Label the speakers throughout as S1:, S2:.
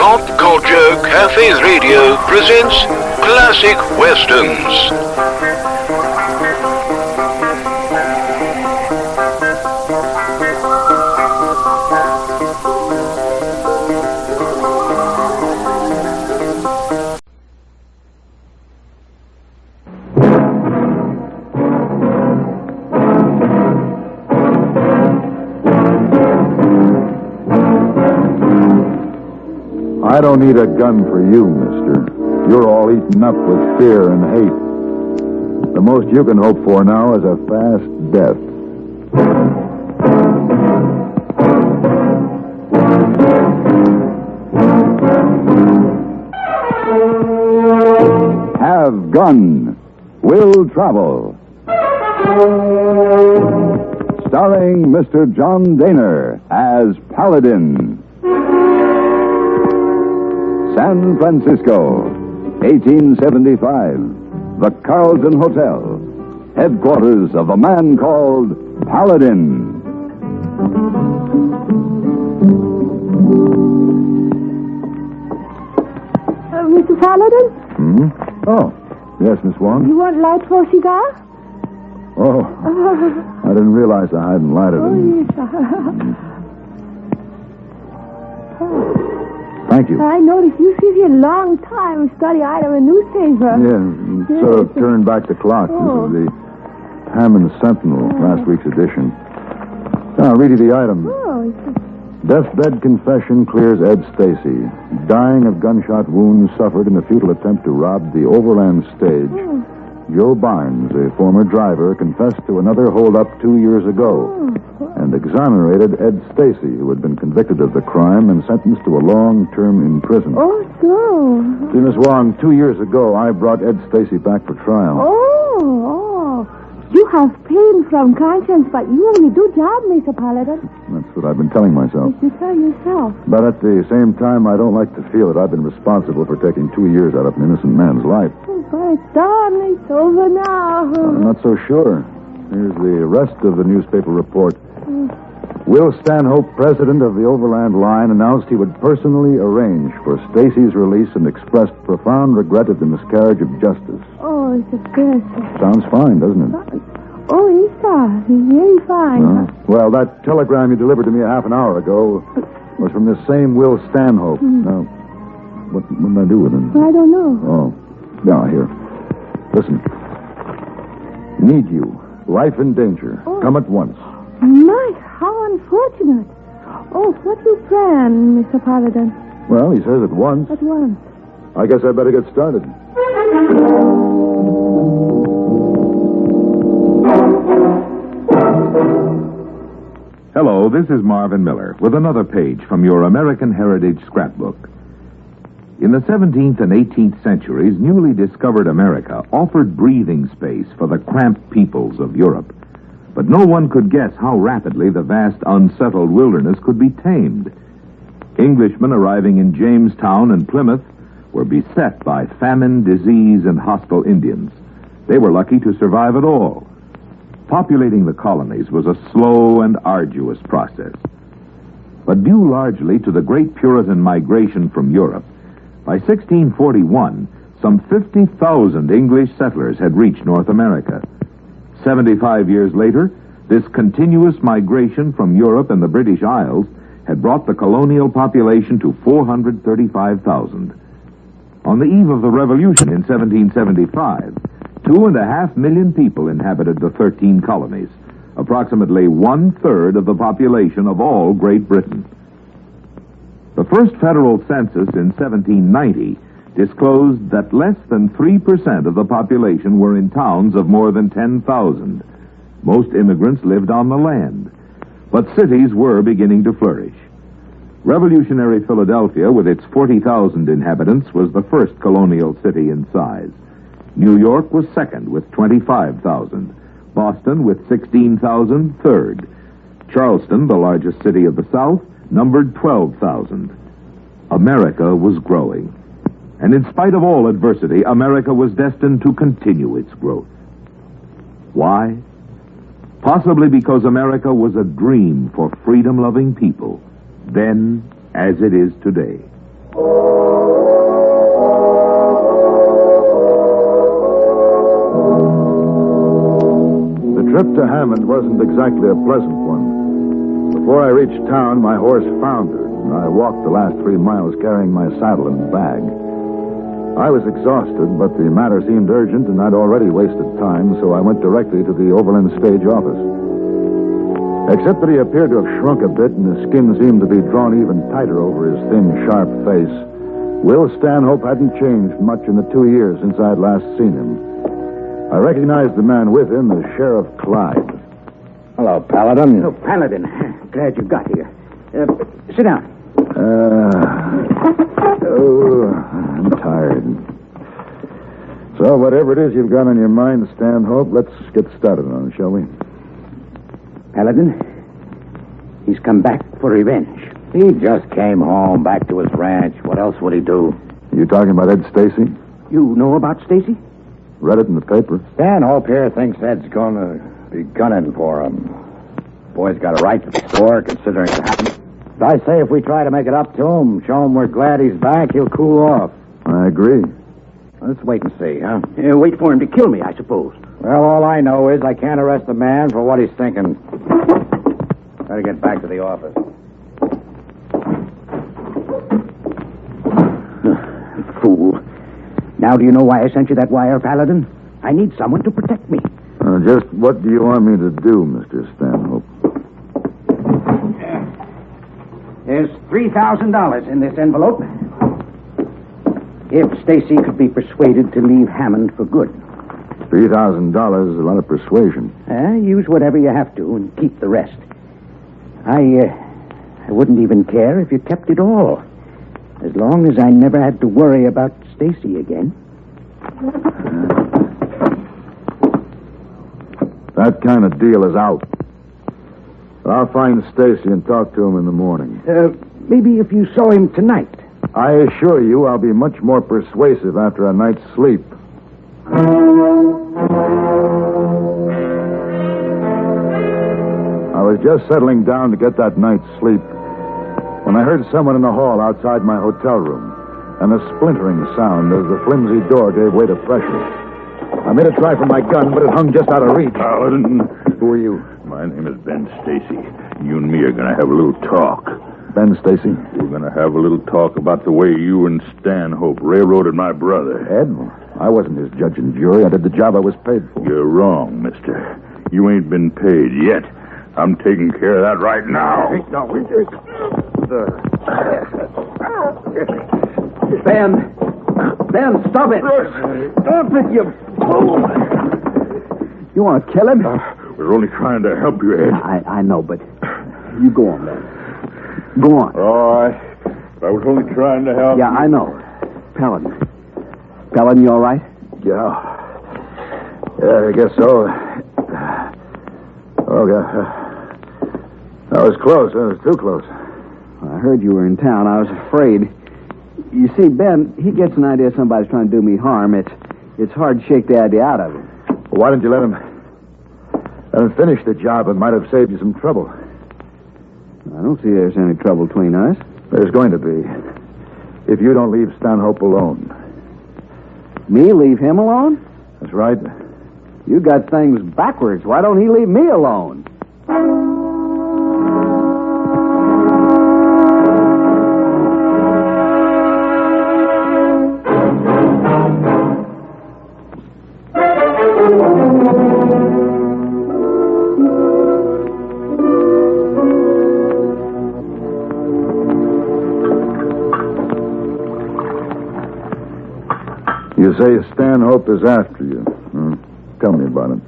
S1: Pop Culture Cafe Radio presents Classic Westerns.
S2: I don't need a gun for you, mister. You're all eaten up with fear and hate. The most you can hope for now is a fast death. Have gun. Will travel. Starring Mr. John Daner as Paladin. San Francisco, 1875. The Carlton Hotel, headquarters of a man called Paladin.
S3: Mr. Paladin?
S2: Oh, yes, Miss Wong.
S3: You want light for a cigar?
S2: Oh, I didn't realize I hadn't lighted it. Thank you.
S3: I noticed you sit here a long time and study item in newspaper.
S2: Yeah, sort of turned back the clock.
S3: Oh.
S2: This is the Hammond Sentinel, last week's edition. Now, read you the item.
S3: Oh,
S2: Deathbed confession clears Ed Stacy. Dying of gunshot wounds suffered in a futile attempt to rob the Overland stage. Joe Barnes, a former driver, confessed to another holdup 2 years ago and exonerated Ed Stacy, who had been convicted of the crime and sentenced to a long term in prison.
S3: Oh, so.
S2: See, Miss Wong, 2 years ago, I brought Ed Stacy back for trial.
S3: Oh. You have pain from conscience, but you only do job, Mr. Paladin.
S2: That's what I've been telling myself.
S3: You tell yourself.
S2: But at the same time, I don't like to feel that I've been responsible for taking 2 years out of an innocent man's life.
S3: Oh, but it's done. It's over now.
S2: I'm not so sure. Here's the rest of the newspaper report. Will Stanhope, president of the Overland Line, announced he would personally arrange for Stacy's release and expressed profound regret at the miscarriage of justice.
S3: Oh, it's a good.
S2: Sounds fine, doesn't it?
S3: Oh, he does. He's very fine.
S2: Well, that telegram you delivered to me a half an hour ago was from this same Will Stanhope. Now, what did I do with him?
S3: I don't know.
S2: Oh, now, here. Listen. Need you. Life in danger.
S3: Oh.
S2: Come at once.
S3: My, how unfortunate. Oh, what you plan, Mr. Paladin?
S2: Well, he says at once.
S3: At once.
S2: I guess I better get started.
S4: Hello, this is Marvin Miller with another page from your American Heritage Scrapbook. In the 17th and 18th centuries, newly discovered America offered breathing space for the cramped peoples of Europe. But no one could guess how rapidly the vast, unsettled wilderness could be tamed. Englishmen arriving in Jamestown and Plymouth were beset by famine, disease, and hostile Indians. They were lucky to survive at all. Populating the colonies was a slow and arduous process. But due largely to the great Puritan migration from Europe, by 1641, some 50,000 English settlers had reached North America. 75 years later, this continuous migration from Europe and the British Isles had brought the colonial population to 435,000. On the eve of the Revolution in 1775, 2.5 million people inhabited the 13 colonies, approximately 1/3 of the population of all Great Britain. The first federal census in 1790 disclosed that less than 3% of the population were in towns of more than 10,000. Most immigrants lived on the land, but cities were beginning to flourish. Revolutionary Philadelphia, with its 40,000 inhabitants, was the first colonial city in size. New York was second with 25,000. Boston, with 16,000, third. Charleston, the largest city of the South, numbered 12,000. America was growing. And in spite of all adversity, America was destined to continue its growth. Why? Possibly because America was a dream for freedom-loving people, then as it is today.
S2: The trip to Hammond wasn't exactly a pleasant one. Before I reached town, my horse foundered, and I walked the last 3 miles carrying my saddle and bag. I was exhausted, but the matter seemed urgent, and I'd already wasted time, so I went directly to the Overland Stage office. Except that he appeared to have shrunk a bit, and his skin seemed to be drawn even tighter over his thin, sharp face, Will Stanhope hadn't changed much in the 2 years since I'd last seen him. I recognized the man with him as Sheriff Clyde.
S5: Hello, Paladin.
S6: Oh, Paladin. Glad you got here. Sit down.
S2: I'm tired. So, whatever it is you've got on your mind, Stanhope, let's get started on it, shall we?
S6: Paladin, he's come back for revenge.
S5: He just came home, back to his ranch. What else would he do?
S2: You talking about Ed Stacy?
S6: You know about Stacy?
S2: Read it in the paper.
S5: Stanhope here thinks Ed's going to be gunning for him. Boy's got a right to the store, considering it happened. I say if we try to make it up to him, show him we're glad he's back, he'll cool off.
S2: I agree.
S5: Let's wait and see, huh?
S6: Wait for him to kill me, I suppose.
S5: Well, all I know is I can't arrest the man for what he's thinking. Gotta get back to the office.
S6: Fool. Now do you know why I sent you that wire, Paladin? I need someone to protect me.
S2: Just what do you want me to do, Mr. Stanhope?
S6: There's $3,000 in this envelope. If Stacy could be persuaded to leave Hammond for good.
S2: $3,000 is a lot of persuasion.
S6: Use whatever you have to and keep the rest. I wouldn't even care if you kept it all. As long as I never had to worry about Stacy again.
S2: That kind of deal is out. I'll find Stacy and talk to him in the morning.
S6: Maybe if you saw him tonight.
S2: I assure you I'll be much more persuasive after a night's sleep. I was just settling down to get that night's sleep when I heard someone in the hall outside my hotel room, and a splintering sound as the flimsy door gave way to pressure. I made a try for my gun, but it hung just out of reach.
S7: Paladin.
S2: Who are you?
S7: My name is Ben Stacy. You and me are going to have a little talk.
S2: Ben Stacy?
S7: We're going to have a little talk about the way you and Stanhope railroaded my brother.
S2: Ed? I wasn't his judge and jury. I did the job I was paid for.
S7: You're wrong, mister. You ain't been paid yet. I'm taking care of that right now.
S6: Ben, stop it. Stop it, you fool. You want to kill him?
S7: We're only trying to help you, Ed.
S6: I know, but you go on, Ben. Go on.
S7: Oh, I was only trying to help
S6: Yeah,
S7: you.
S6: I know. Paladin, you all right?
S2: Yeah, I guess so. Oh, God. That was close. That was too close.
S6: I heard you were in town. I was afraid. You see, Ben, he gets an idea somebody's trying to do me harm. It's hard to shake the idea out of him.
S2: Well, why didn't you let him finish the job? It might have saved you some trouble.
S6: I don't see there's any trouble between us.
S2: There's going to be. If you don't leave Stanhope alone.
S6: Me leave him alone?
S2: That's right.
S6: You got things backwards. Why don't he leave me alone?
S2: You say Stanhope is after you. Tell me about it.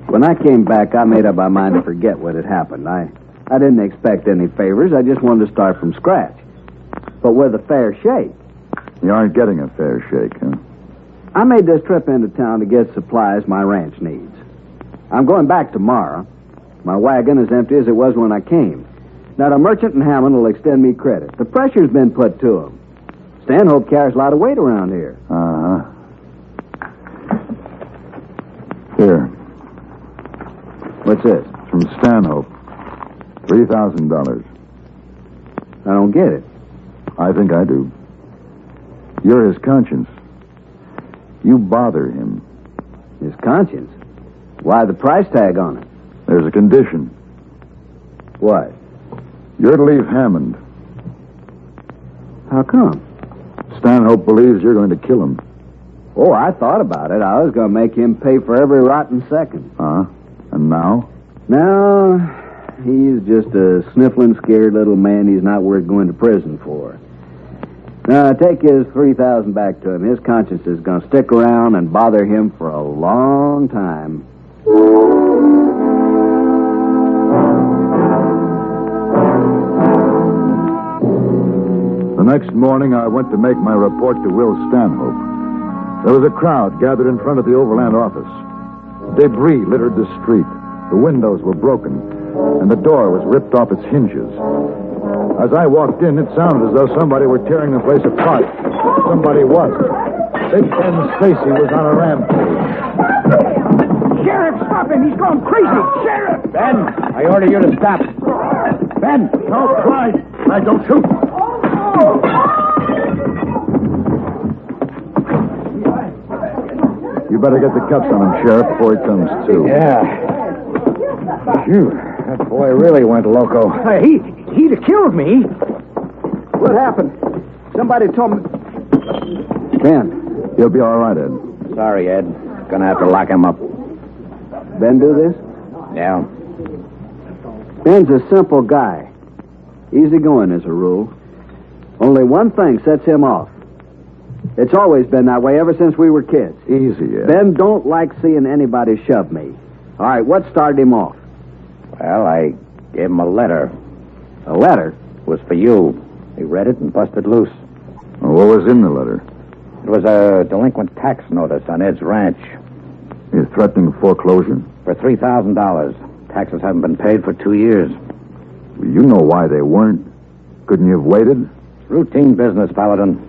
S6: When I came back, I made up my mind to forget what had happened. I didn't expect any favors. I just wanted to start from scratch. But with a fair shake.
S2: You aren't getting a fair shake, huh?
S6: I made this trip into town to get supplies my ranch needs. I'm going back tomorrow. My wagon is empty as it was when I came. Now, the merchant in Hammond will extend me credit. The pressure's been put to him. Stanhope carries a lot of weight around here.
S2: Uh-huh. Here.
S6: What's this?
S2: From Stanhope. $3,000.
S6: I don't get it.
S2: I think I do. You're his conscience. You bother him.
S6: His conscience? Why the price tag on it?
S2: There's a condition.
S6: What?
S2: You're to leave Hammond.
S6: How come?
S2: Stanhope believes you're going to kill him.
S6: Oh, I thought about it. I was going to make him pay for every rotten second.
S2: And now?
S6: Now, he's just a sniffling, scared little man he's not worth going to prison for. Now, take his $3,000 back to him. His conscience is going to stick around and bother him for a long time.
S2: The next morning, I went to make my report to Will Stanhope. There was a crowd gathered in front of the Overland office. Debris littered the street. The windows were broken, and the door was ripped off its hinges. As I walked in, it sounded as though somebody were tearing the place apart. Somebody was. Big Ben Stacy was on a rampage.
S8: Sheriff, stop him! He's gone crazy! Sheriff!
S5: Ben, I order you to stop. Ben!
S2: No, Clyde! I don't shoot. You better get the cuffs on him, Sheriff, before he comes to.
S5: Yeah. Phew, that boy really went loco.
S8: He'd have killed me.
S6: What happened? Somebody told me... Ben.
S2: He'll be all right, Ed.
S5: Sorry, Ed. Gonna have to lock him up.
S6: Ben do this?
S5: Yeah.
S6: Ben's a simple guy. Easygoing as a rule. Only one thing sets him off. It's always been that way ever since we were kids.
S2: Easy, Ed.
S6: Ben don't like seeing anybody shove me. All right, what started him off?
S5: Well, I gave him a letter.
S6: A letter?
S5: It was for you. He read it and busted loose.
S2: Well, what was in the letter?
S5: It was a delinquent tax notice on Ed's ranch.
S2: He's threatening foreclosure?
S5: For $3,000. Taxes haven't been paid for 2 years.
S2: You know why they weren't. Couldn't you have waited?
S5: Routine business, Paladin.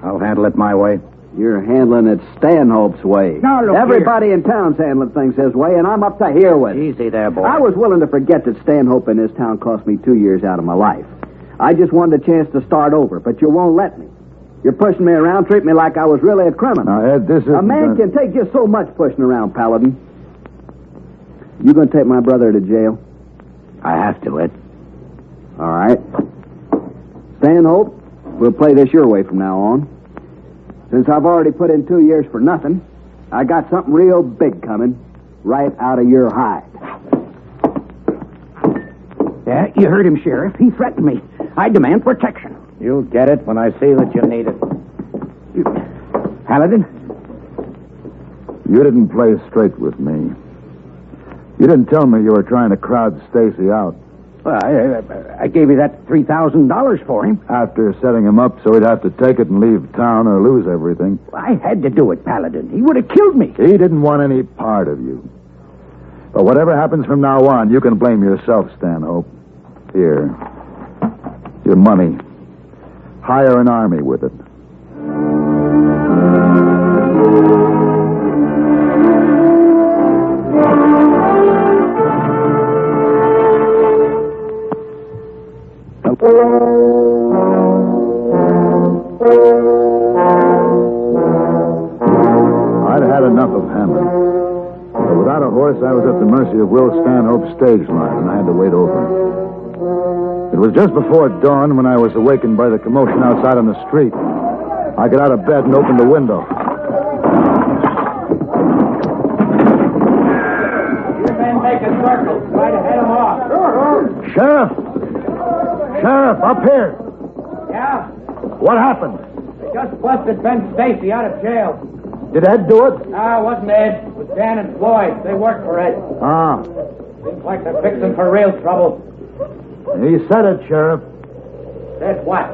S5: I'll handle it my way.
S6: You're handling it Stanhope's way.
S8: Now, look
S6: Everybody in town's handling things his way, and I'm up to here with it.
S5: Easy there, boy.
S6: I was willing to forget that Stanhope in this town cost me 2 years out of my life. I just wanted a chance to start over, but you won't let me. You're pushing me around, treat me like I was really a criminal.
S2: Now, Ed, this is...
S6: A man can take just so much pushing around, Paladin. You gonna take my brother to jail?
S5: I have to, Ed.
S6: All right. Stanhope, we'll play this your way from now on. Since I've already put in 2 years for nothing, I got something real big coming right out of your hide.
S8: Yeah, you heard him, Sheriff. He threatened me. I demand protection.
S5: You'll get it when I see that you need it.
S8: Paladin?
S2: You didn't play straight with me. You didn't tell me you were trying to crowd Stacy out.
S8: Well, I gave you that $3,000 for him.
S2: After setting him up so he'd have to take it and leave town or lose everything.
S8: I had to do it, Paladin. He would have killed me.
S2: He didn't want any part of you. But whatever happens from now on, you can blame yourself, Stanhope. Here. Your money. Hire an army with it. I'd had enough of Hammond. But without a horse, I was at the mercy of Will Stanhope's stage line, and I had to wait over. It was just before dawn when I was awakened by the commotion outside on the street. I got out of bed and opened the window.
S8: You men make a circle. Try to head him off.
S2: Sheriff! Sheriff, up here!
S8: Yeah?
S2: What happened?
S8: They just busted Ben Stacy out of jail.
S2: Did Ed do it?
S8: No, it wasn't Ed. It was Dan and Floyd. They worked for Ed.
S2: Ah.
S8: Seems like they're fixing for real trouble.
S2: He said it, Sheriff.
S8: Said what?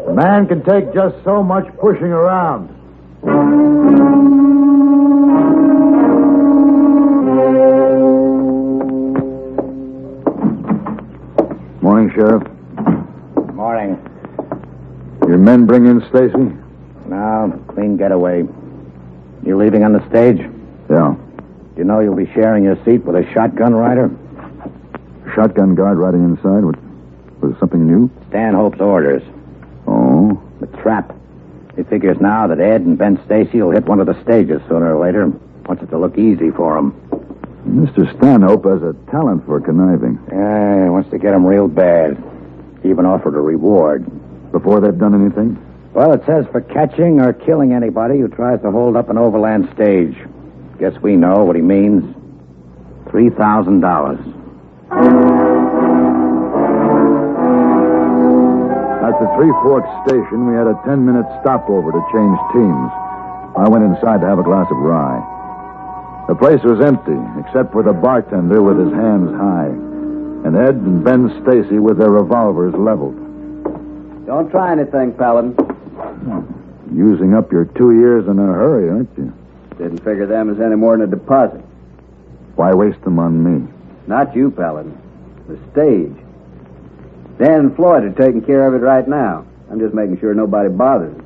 S2: A man can take just so much pushing around. Morning, Sheriff.
S5: Morning.
S2: Your men bring in Stacy?
S5: No, clean getaway. You leaving on the stage?
S2: Yeah.
S5: You know you'll be sharing your seat with a shotgun rider?
S2: Shotgun guard riding inside? Was it something new?
S5: Stanhope's orders.
S2: Oh. Oh?
S5: The trap. He figures now that Ed and Ben Stacy will hit one of the stages sooner or later. Wants it to look easy for him.
S2: Mr. Stanhope has a talent for conniving.
S5: Yeah, he wants to get him real bad. He even offered a reward.
S2: Before they've done anything?
S5: Well, it says for catching or killing anybody who tries to hold up an overland stage. Guess we know what he means. $3,000.
S2: At the Three Forks station, we had a 10-minute stopover to change teams. I went inside to have a glass of rye. The place was empty, except for the bartender with his hands high, and Ed and Ben Stacy with their revolvers leveled.
S6: Don't try anything, Paladin.
S2: Using up your 2 years in a hurry, aren't you?
S6: Didn't figure them as any more than a deposit.
S2: Why waste them on me?
S6: Not you, Paladin. The stage. Dan and Floyd are taking care of it right now. I'm just making sure nobody bothers us.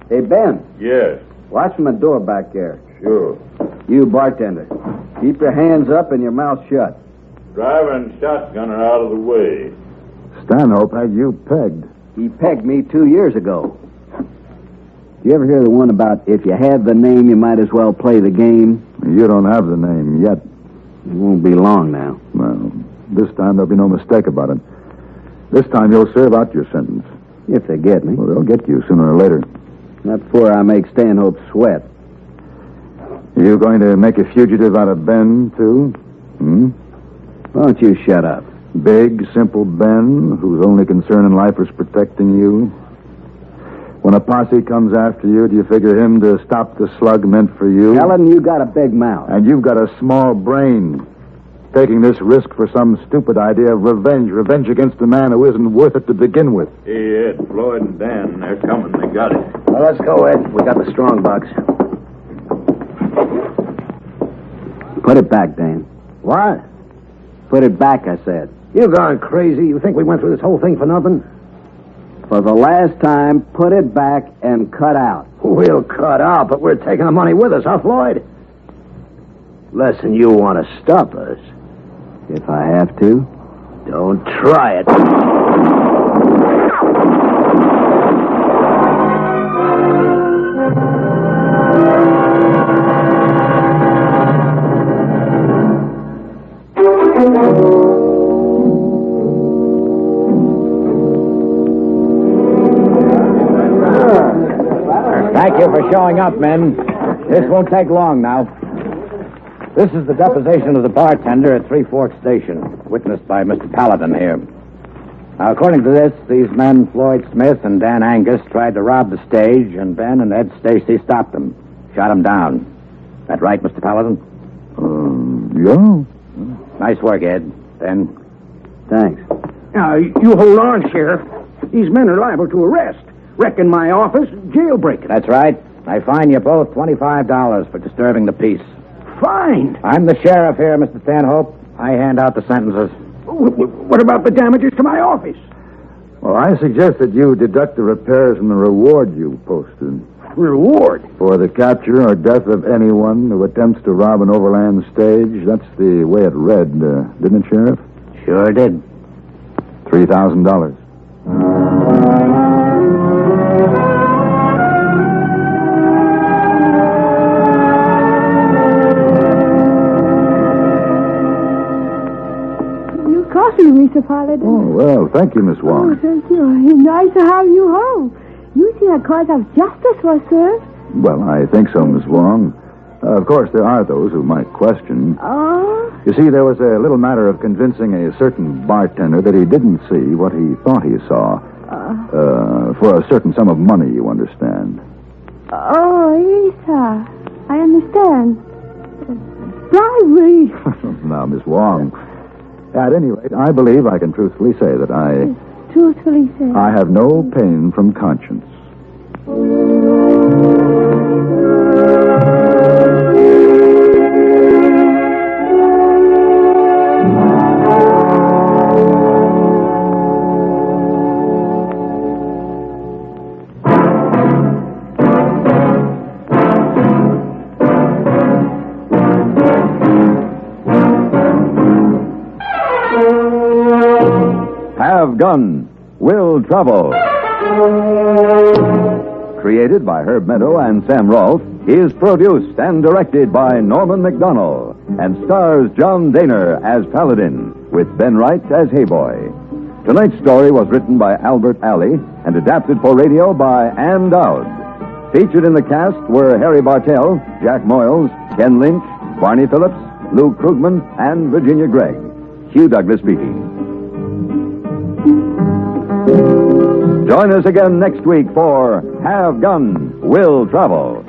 S6: Hey, Ben.
S7: Yes,
S6: Watch from the door back there.
S7: sure.
S6: You, bartender. Keep your hands up and your mouth shut.
S7: Driver and shotgunner out of the way.
S2: Stanhope had you pegged.
S6: He pegged me 2 years ago. You ever hear the one about if you have the name, you might as well play the game?
S2: You don't have the name yet.
S6: It won't be long now.
S2: Well, this time there'll be no mistake about it. This time you'll serve out your sentence.
S6: If they get me.
S2: Well, they'll get you sooner or later.
S6: Not before I make Stanhope sweat.
S2: You going to make a fugitive out of Ben, too?
S6: Why don't you shut up?
S2: Big, simple Ben, whose only concern in life is protecting you? When a posse comes after you, do you figure him to stop the slug meant for you?
S6: Helen, you got a big mouth.
S2: And you've got a small brain. Taking this risk for some stupid idea of revenge. Revenge against a man who isn't worth it to begin with.
S7: Hey, Ed, Floyd, and Dan, they're coming. They got it.
S6: Well, let's go, Ed. We got the strong box. Put it back, Dan.
S8: What?
S6: Put it back, I said.
S8: You gone crazy? You think we went through this whole thing for nothing?
S6: For the last time, put it back and cut out.
S8: We'll cut out, but we're taking the money with us, huh, Floyd? Listen, you want to stop us.
S6: If I have to.
S8: Don't try it.
S5: Thank you for showing up, men. This won't take long now. This is the deposition of the bartender at Three Forks Station, witnessed by Mr. Paladin here. Now, according to this, these men, Floyd Smith and Dan Angus, tried to rob the stage, and Ben and Ed Stacy stopped them, shot them down. That right, Mr. Paladin?
S2: Yeah.
S5: Nice work, Ed. Ben?
S6: Thanks.
S8: Now, you hold on, Sheriff. These men are liable to arrest. Wrecking my office, jailbreaking.
S5: That's right. I fine you both $25 for disturbing the peace.
S8: Fine.
S5: I'm the sheriff here, Mr. Stanhope. I hand out the sentences.
S8: What about the damages to my office?
S2: Well, I suggest that you deduct the repairs from the reward you posted.
S8: Reward?
S2: For the capture or death of anyone who attempts to rob an overland stage. That's the way it read, didn't it, Sheriff?
S5: Sure did.
S2: $3,000.
S3: Coffee, Mr. Paladin.
S2: Oh, well, thank you, Miss
S3: Oh,
S2: Wong.
S3: thank you. It's nice to have you home. You see a cause of justice was served.
S2: Well, I think so, Miss Wong. Of course, there are those who might question.
S3: Oh?
S2: You see, there was a little matter of convincing a certain bartender that he didn't see what he thought he saw. For a certain sum of money, you understand.
S3: Oh, yes, sir. I understand. Bribery.
S2: Now, Miss Wong, at any rate, I believe I can truthfully say that
S3: Truthfully said.
S2: I have no pain from conscience.
S4: Have gun. Will travel.
S2: Created by Herb Meadow and Sam Rolfe, is produced and directed by Norman McDonnell and stars John Daner as Paladin, with Ben Wright as Hayboy. Tonight's story was written by Albert Alley and adapted for radio by Ann Dowd. Featured in the cast were Harry Bartell, Jack Moyles, Ken Lynch, Barney Phillips, Lou Krugman, and Virginia Gregg. Hugh Douglas speaking. Join us again next week for Have Gun, Will Travel.